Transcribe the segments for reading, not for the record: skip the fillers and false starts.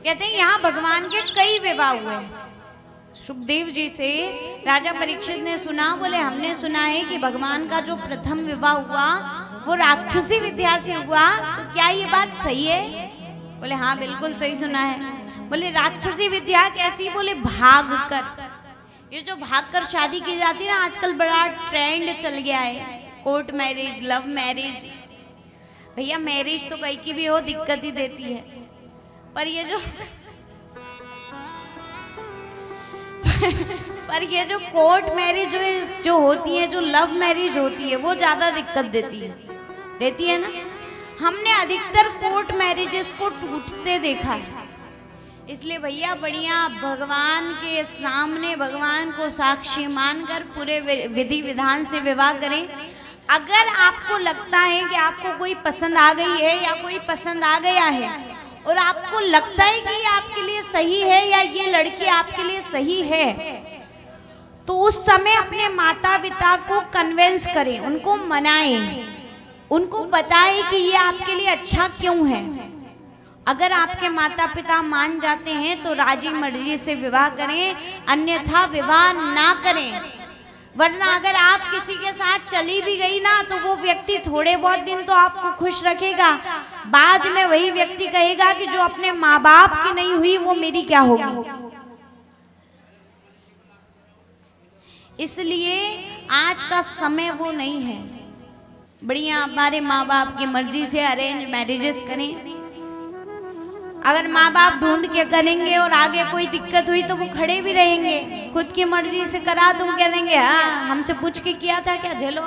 कहते हैं यहाँ भगवान के कई विवाह हुए हैं। सुखदेव जी से राजा परीक्षित ने सुना, बोले हमने सुना है कि भगवान का जो प्रथम विवाह हुआ वो राक्षसी विद्या से हुआ, तो क्या ये बात सही है? बोले हाँ बिल्कुल सही सुना है। बोले राक्षसी विद्या कैसी? बोले भाग कर। ये जो भाग कर शादी की जाती है ना, आजकल बड़ा ट्रेंड चल गया है, कोर्ट मैरिज, लव मैरिज। भैया मैरिज तो कहीं की भी हो दिक्कत ही देती है, पर ये जो कोर्ट मैरिज जो होती है, जो लव मैरिज होती है, वो ज्यादा दिक्कत देती है ना। हमने अधिकतर कोर्ट मैरिजेस को टूटते देखा है। इसलिए भैया बढ़िया भगवान के सामने भगवान को साक्षी मानकर पूरे विधि विधान से विवाह करें। अगर आपको लगता है कि आपको कोई पसंद आ गई है या कोई पसंद आ गया है और आपको लगता है कि ये आपके लिए सही है या ये लड़की आपके लिए सही है, तो उस समय अपने माता पिता को कन्विंस करें, उनको मनाएं, उनको बताएं कि ये आपके लिए अच्छा क्यों है। अगर आपके माता पिता मान जाते हैं तो राजी मर्जी से विवाह करें, अन्यथा विवाह ना करें। वरना अगर आप किसी के साथ चली भी गई ना, तो वो व्यक्ति थोड़े बहुत दिन तो आपको खुश रखेगा, बाद में वही व्यक्ति कहेगा कि जो अपने माँ बाप की नहीं हुई वो मेरी क्या होगी। इसलिए आज का समय वो नहीं है। बढ़िया हमारे माँ बाप की मर्जी से अरेंज मैरिजेस करें। अगर माँ बाप ढूंढ के करेंगे और आगे कोई दिक्कत हुई तो वो खड़े भी रहेंगे। खुद की मर्जी से करा तुम कह देंगे हाँ हमसे पूछ के किया था क्या, झेलो।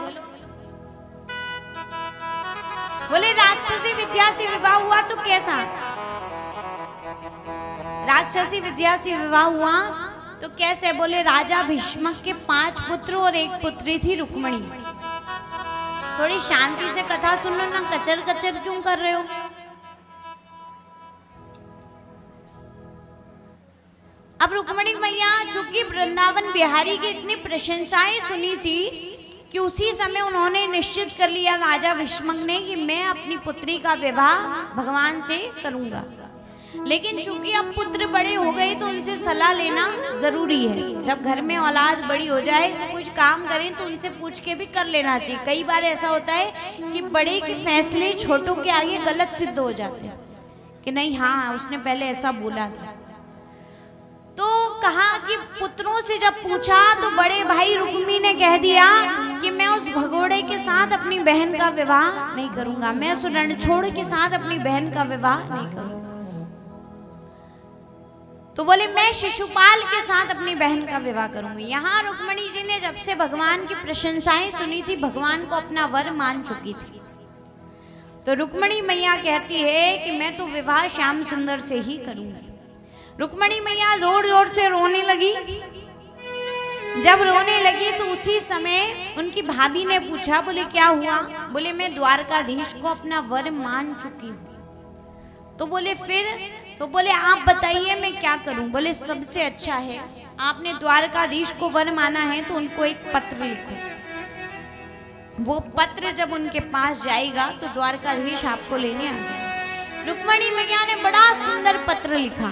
बोले राक्षसी विद्या से विवाह हुआ तो कैसा? राक्षसी विद्या से विवाह हुआ तो कैसे? बोले राजा भीष्मक के 5 पुत्र और 1 पुत्री थी रुक्मणी। थोड़ी शांति से कथा सुन लो ना, कचर कचर क्यों कर रहे हो? अब रुक्मणी मैया चूंकि वृंदावन बिहारी की इतनी प्रशंसाएं सुनी थी कि उसी समय उन्होंने निश्चित कर लिया राजा भीष्मक ने कि मैं अपनी पुत्री का विवाह भगवान से करूंगा। लेकिन चूंकि अब पुत्र बड़े हो गए तो उनसे सलाह लेना जरूरी है। जब घर में औलाद बड़ी हो जाए तो कुछ काम करें तो उनसे पूछ के भी कर लेना चाहिए। कई बार ऐसा होता है कि बड़े के फैसले छोटों के आगे गलत सिद्ध हो जाते हैं कि नहीं हाँ उसने पहले ऐसा बोला था। तो कहा कि पुत्रों से जब पूछा तो बड़े भाई रुक्मी ने कह दिया कि मैं उस भगोड़े के साथ अपनी बहन का विवाह नहीं करूंगा, मैं उस रणछोड़ के साथ अपनी बहन का विवाह नहीं करूंगा। तो बोले मैं शिशुपाल के साथ अपनी बहन का विवाह करूंगी। यहाँ रुक्मणी जी ने जब से भगवान की प्रशंसाएं सुनी थी, भगवान को अपना वर मान चुकी थी, तो रुक्मणी मैया कहती है कि मैं तो विवाह श्याम सुंदर से ही करूंगी। रुक्मणी मैया जोर जोर से रोने लगी। जब रोने लगी तो उसी समय उनकी भाभी ने पूछा, बोले क्या हुआ? बोले मैं द्वारकाधीश को अपना वर मान चुकी हूँ। तो बोले फिर? तो बोले आप बताइए मैं क्या करूं? बोले सबसे अच्छा है आपने द्वारकाधीश को वर माना है तो उनको एक पत्र लिखो। वो पत्र जब उनके पास जाएगा तो द्वारकाधीश आपको लेने आ जाएगा। रुक्मणी मैया ने बड़ा सुंदर पत्र लिखा,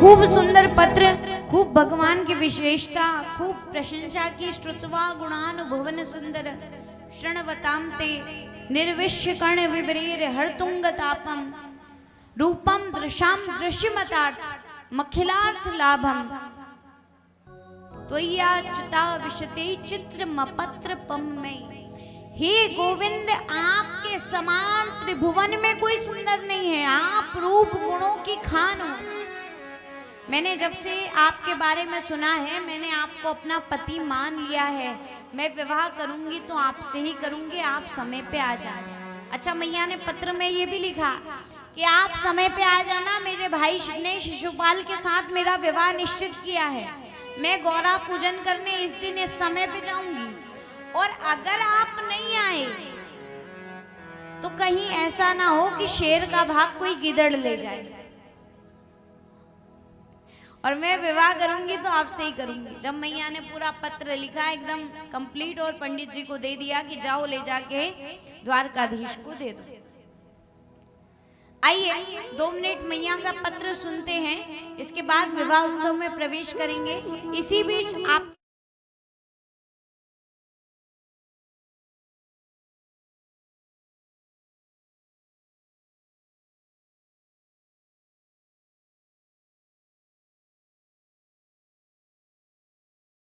खूब सुंदर पत्र, खूब भगवान की विशेषता, खूब प्रशंसा की। श्रुत्वा गुणानुभवन सुंदर शृण्वतां ते निर्विश्य कर्ण विवरेर हरतुंग तापम रूपम दृशाम दृश्यमतार्थ मखिलार्थ लाभम त्वय्या च्युता विशते चित्र मपत्र पम में। हे गोविंद आपके समान त्रिभुवन में कोई सुंदर नहीं है, आप रूप गुणों की खान हो। मैंने जब से आपके बारे में सुना है मैंने आपको अपना पति मान लिया है। मैं विवाह करूंगी तो आपसे ही करूंगी, आप समय पे आ जाना। अच्छा मैया ने पत्र में ये भी लिखा कि आप समय पे आ जाना, मेरे भाई ने शिशुपाल के साथ मेरा विवाह निश्चित किया है। मैं गौरा पूजन करने इस दिन इस समय पे जाऊंगी, और अगर आप नहीं आए तो कहीं ऐसा ना हो कि शेर का भाग कोई गिदड़ ले जाए। और मैं विवाह करूंगी तो आपसे ही करूंगी। जब मैया ने पूरा पत्र लिखा एकदम कंप्लीट और पंडित जी को दे दिया कि जाओ ले जाके द्वारकाधीश को दे दो। आइए 2 मिनट मैया का पत्र सुनते हैं, इसके बाद विवाह उत्सव में प्रवेश करेंगे। इसी बीच आप